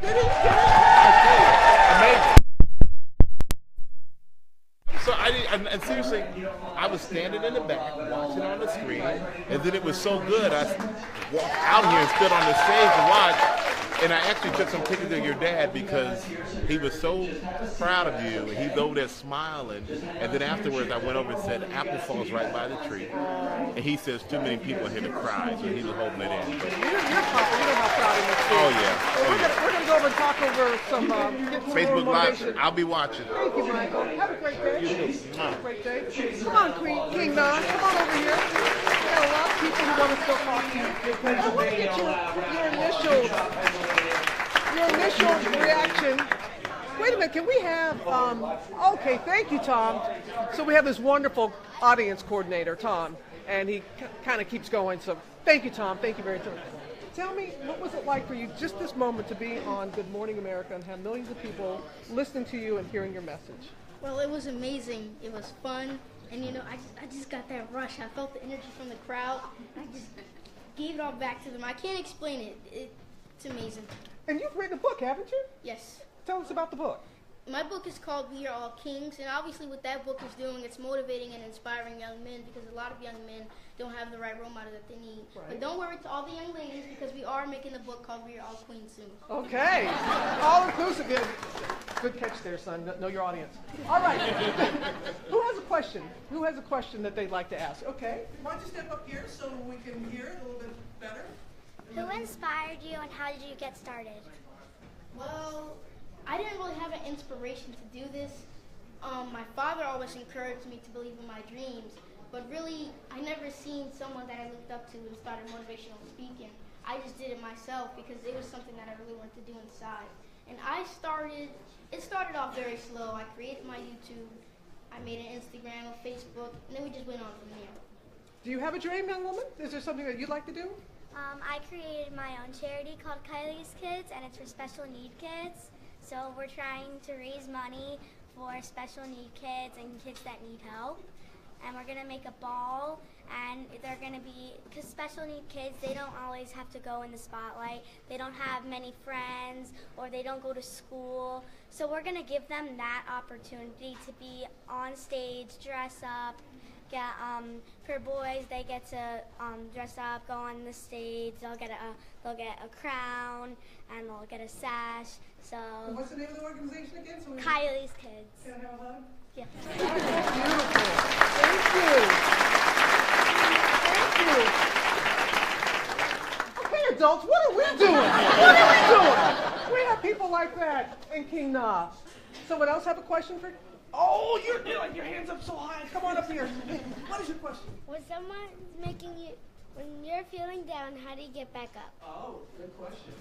Did he? Amazing. So and seriously, I was standing in the back watching on the screen, and then it was so good, I walked out here and stood on the stage and watched. And I actually took some pictures of your dad because he was so proud of you, and he's over there smiling. And then afterwards, I went over and said, "Apple falls right by the tree." And he says, "Too many people are here to cry," so he was holding it in. You're proud. You know how proud he must be. Oh yeah. We're gonna go over and talk over some get some Facebook more motivation. Live. I'll be watching. Thank you, Michael. Have a great day. You too. Have a great day. Come on, KingNahh. Come on over here. We got a lot of people who want to still talk to you. I want to get your initial reaction. Wait a minute, can we have, okay, thank you, Tom. So we have this wonderful audience coordinator, Tom, and he kind of keeps going. So thank you, Tom. Thank you very much. Tell me, what was it like for you just this moment to be on Good Morning America and have millions of people listening to you and hearing your message? Well, it was amazing. It was fun. And, you know, I just got that rush. I felt the energy from the crowd. I just gave it all back to them. I can't explain it. It's amazing. And you've written a book, haven't you? Yes. Tell us about the book. My book is called We Are All Kings, and obviously what that book is doing, it's motivating and inspiring young men because a lot of young men don't have the right role model that they need. Right. But don't worry to all the young ladies because we are making a book called We Are All Queens soon. Okay. All inclusive. Good catch there, son. Know your audience. All right. Who has a question? Who has a question that they'd like to ask? Okay. Why don't you step up here so we can hear it a little bit better? Who inspired you and how did you get started? Well, I didn't really have an inspiration to do this. My father always encouraged me to believe in my dreams, but really, I never seen someone that I looked up to and started motivational speaking. I just did it myself because it was something that I really wanted to do inside. And it started off very slow. I created my YouTube, I made an Instagram, a Facebook, and then we just went on from there. Do you have a dream, young woman? Is there something that you'd like to do? I created my own charity called Kylie's Kids, and it's for special need kids. So we're trying to raise money for special need kids and kids that need help. And we're going to make a ball, and they're going to be, because special need kids, they don't always have to go in the spotlight. They don't have many friends, or they don't go to school. So we're going to give them that opportunity to be on stage, dress up. For boys, they get to dress up, go on the stage. They'll get a crown, and they'll get a sash. So. And what's the name of the organization again? So Kylie's Kids. Can I have a hug? Yeah. Beautiful. Thank you. Okay, adults, what are we doing? What are we doing? We have people like that in KingNahh. Someone else have a question for? Oh, you're doing your hands up so high. Come on up here. What is your question? When someone's making you, when you're feeling down, how do you get back up? Oh, good question.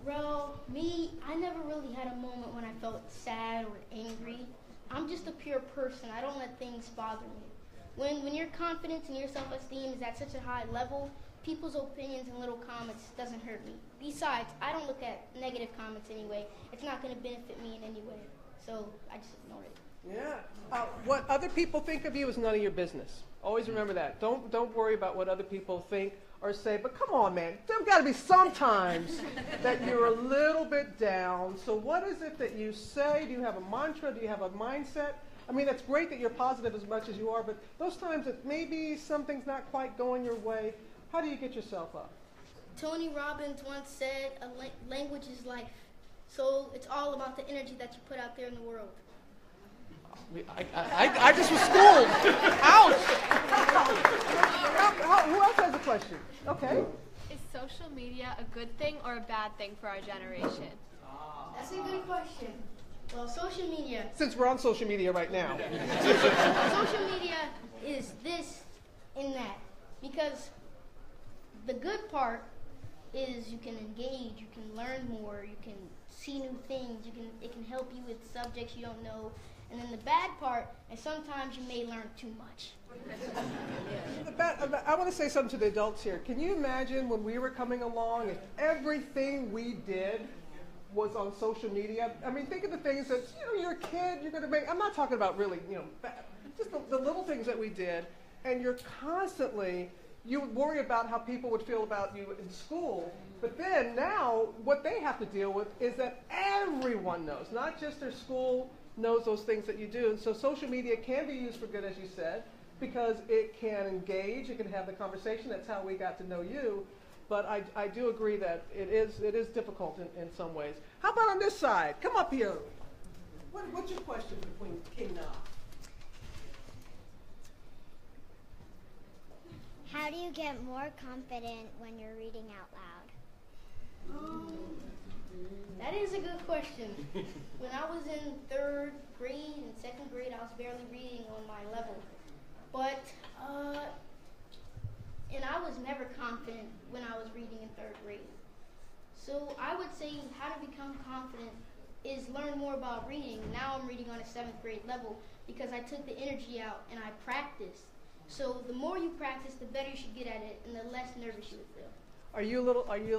Well, me, I never really had a moment when I felt sad or angry. I'm just a pure person. I don't let things bother me. When your confidence and your self-esteem is at such a high level, people's opinions and little comments doesn't hurt me. Besides, I don't look at negative comments anyway. It's not going to benefit me in any way. So I just ignore it. Yeah. What other people think of you is none of your business. Always remember that. Don't worry about what other people think or say. But come on, man. There's got to be some times that you're a little bit down. So what is it that you say? Do you have a mantra? Do you have a mindset? I mean, that's great that you're positive as much as you are, but those times that maybe something's not quite going your way, how do you get yourself up? Tony Robbins once said, language is life. So it's all about the energy that you put out there in the world. I just was schooled. Ouch! Who else has a question? Okay. Is social media a good thing or a bad thing for our generation? That's a good question. Well, social media. Since we're on social media right now. Social media is this and that. Because the good part is you can engage, you can learn more, you can see new things, it can help you with subjects you don't know. And then the bad part is sometimes you may learn too much. I want to say something to the adults here. Can you imagine when we were coming along and everything we did was on social media? I mean, think of the things that, you're a kid, you're going to make, I'm not talking about really, just the little things that we did, and you're constantly, you would worry about how people would feel about you in school, but then now what they have to deal with is that everyone knows, not just their school knows those things that you do. And so social media can be used for good, as you said, because it can engage, it can have the conversation. That's how we got to know you. But I do agree that it is difficult in some ways. How about on this side? Come up here. What's your question between KingNahh? How do you get more confident when you're reading out loud? That is a good question. When I was in 3rd grade and 2nd grade, I was barely reading on my level. But, and I was never confident when I was reading in 3rd grade. So I would say how to become confident is learn more about reading. Now I'm reading on a 7th grade level because I took the energy out and I practiced. So the more you practice, the better you should get at it and the less nervous you would feel. Are you a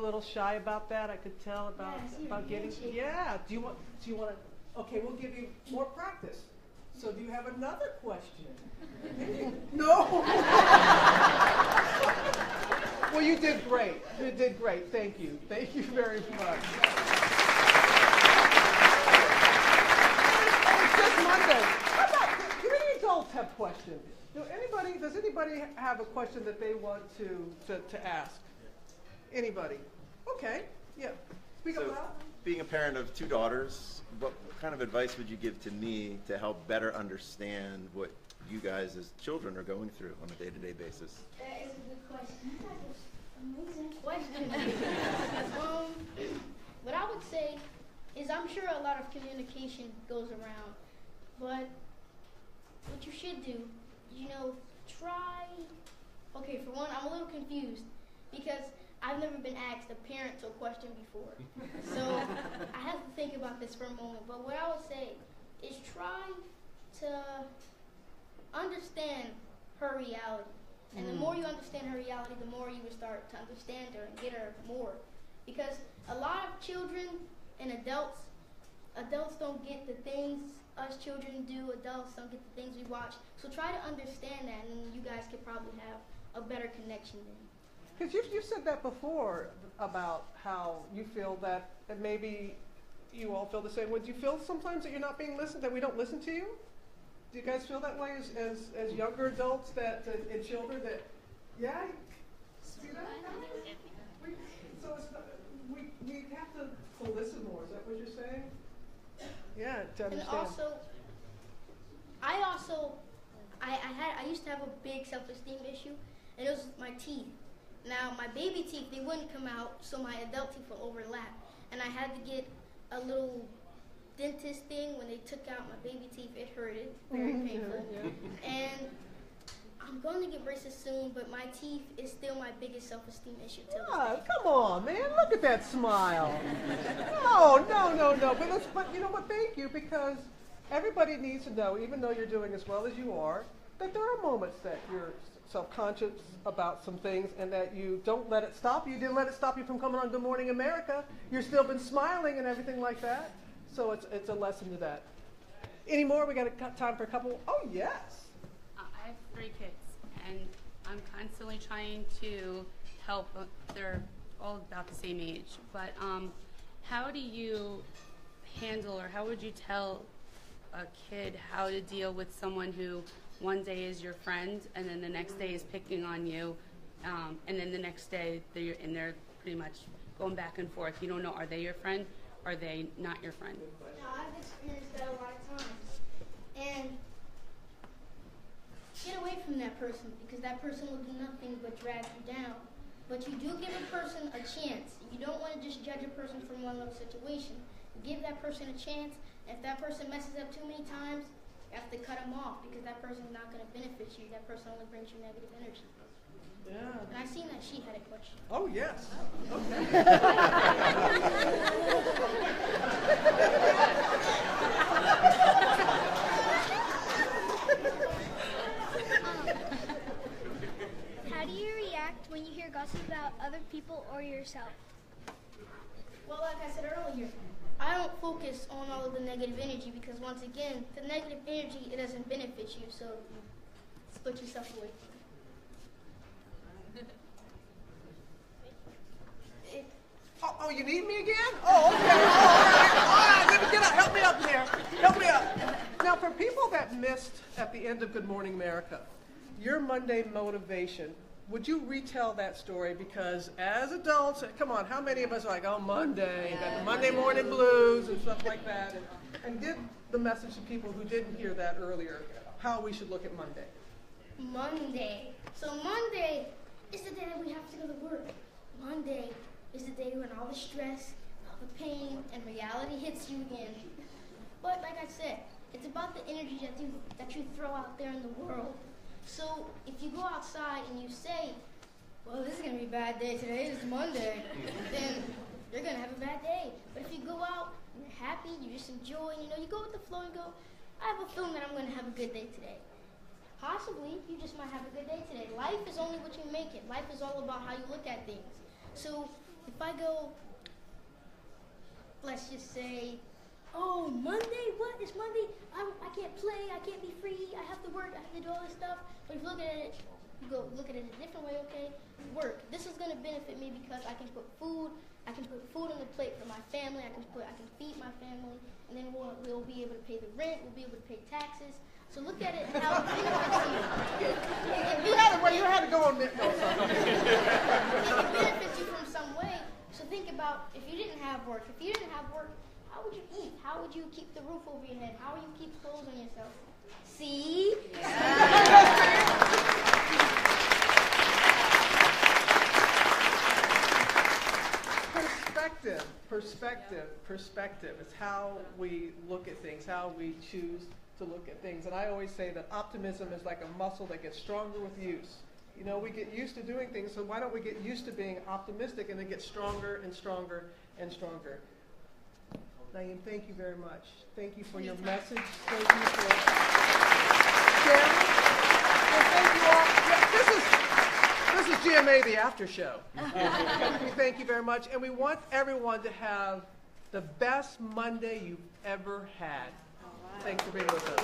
little shy about that? I could tell about getting. Yeah. Do you want to? Okay, we'll give you more practice. So do you have another question? No. Well, you did great. You did great. Thank you. Thank you very much. It's just Monday. How about, do any adults have questions? Does anybody have a question that they want to ask? Anybody? Okay. Yeah. Speak up loud. Being a parent of 2 daughters, what kind of advice would you give to me to help better understand what you guys as children are going through on a day-to-day basis? That is a good question. Amazing question. What I would say is I'm sure a lot of communication goes around, but what you should do, try. Okay, for one, I'm a little confused because I've never been asked a parental question before. So I have to think about this for a moment. But what I would say is try to understand her reality. And the more you understand her reality, the more you will start to understand her and get her more. Because a lot of children and adults don't get the things us children do, adults don't get the things we watch. So try to understand that, and you guys could probably have a better connection then. Because you've said that before about how you feel that maybe you all feel the same way. Do you feel sometimes that you're not being listened, that we don't listen to you? Do you guys feel that way as younger adults and children that, yeah? See that? So we have to listen more. Is that what you're saying? Yeah, to understand. And I used to have a big self-esteem issue, and it was my teeth. Now, my baby teeth, they wouldn't come out, so my adult teeth would overlap. And I had to get a little dentist thing. When they took out my baby teeth, it hurted, very painful. Yeah. And I'm going to get braces soon, but my teeth is still my biggest self-esteem issue till this day. Come on, man, look at that smile. No. But you know what, thank you, because everybody needs to know, even though you're doing as well as you are, that there are moments that you're self-conscious about some things and that you don't let it stop you. You didn't let it stop you from coming on Good Morning America. You've still been smiling and everything like that. So it's a lesson to that. Any more? We got time for a couple. Oh, yes. I have 3 kids, and I'm constantly trying to help. They're all about the same age. But how do you handle, or how would you tell a kid how to deal with someone who one day is your friend and then the next day is picking on you, and then the next day they're pretty much going back and forth? You don't know, are they your friend? Are they not your friend? Now, I've experienced that a lot of times. And get away from that person, because that person will do nothing but drag you down. But you do give a person a chance. You don't want to just judge a person from one little situation. You give that person a chance. If that person messes up too many times, you have to cut them off, because that person's not going to benefit you. That person only brings you negative energy. Yeah. And I seen that she had a question. Oh, yes. Okay. How do you react when you hear gossip about other people or yourself? Well, like I said earlier, I don't focus on all of the negative energy, because once again, the negative energy, it doesn't benefit you, so split yourself away from it. you need me again? Oh, okay. All right. Let me get up. Help me up here. Help me up. Now, for people that missed at the end of Good Morning America, your Monday motivation, would you retell that story? Because as adults, come on, how many of us are like, oh, Monday, got the Monday morning blues and stuff like that? And give the message to people who didn't hear that earlier, how we should look at Monday. Monday. So Monday is the day that we have to go to work. Monday is the day when all the stress, all the pain, and reality hits you again. But like I said, it's about the energy that you throw out there in the world. So if you go outside and you say, well, this is going to be a bad day today, it's Monday, then you're going to have a bad day. But if you go out and you're happy, you just enjoy, and you go with the flow and go, I have a feeling that I'm going to have a good day today. Possibly, you just might have a good day today. Life is only what you make it. Life is all about how you look at things. So if I go, let's just say, oh, Monday? What? It's Monday? I can't play, I can't be free, I have to work, I have to do all this stuff. But if you look at it, you go look at it a different way, okay? Work. This is going to benefit me because I can put food on the plate for my family, I can feed my family, and then we'll be able to pay the rent, we'll be able to pay taxes. So look at it how it benefits you. You had to go on this. No, sorry. It benefits you from some way. So think about if you didn't have work. If you didn't have work, how would you eat? How would you keep the roof over your head? How would you keep clothes on yourself? See? Perspective is how we look at things, how we choose to look at things. And I always say that optimism is like a muscle that gets stronger with use. We get used to doing things, so why don't we get used to being optimistic and then get stronger and stronger and stronger. Nyeeam, thank you very much. Thank you for your message. Thank you for sharing. And thank you all. Yeah, this is GMA, the after show. Thank you very much. And we want everyone to have the best Monday you've ever had. Thanks for being with us.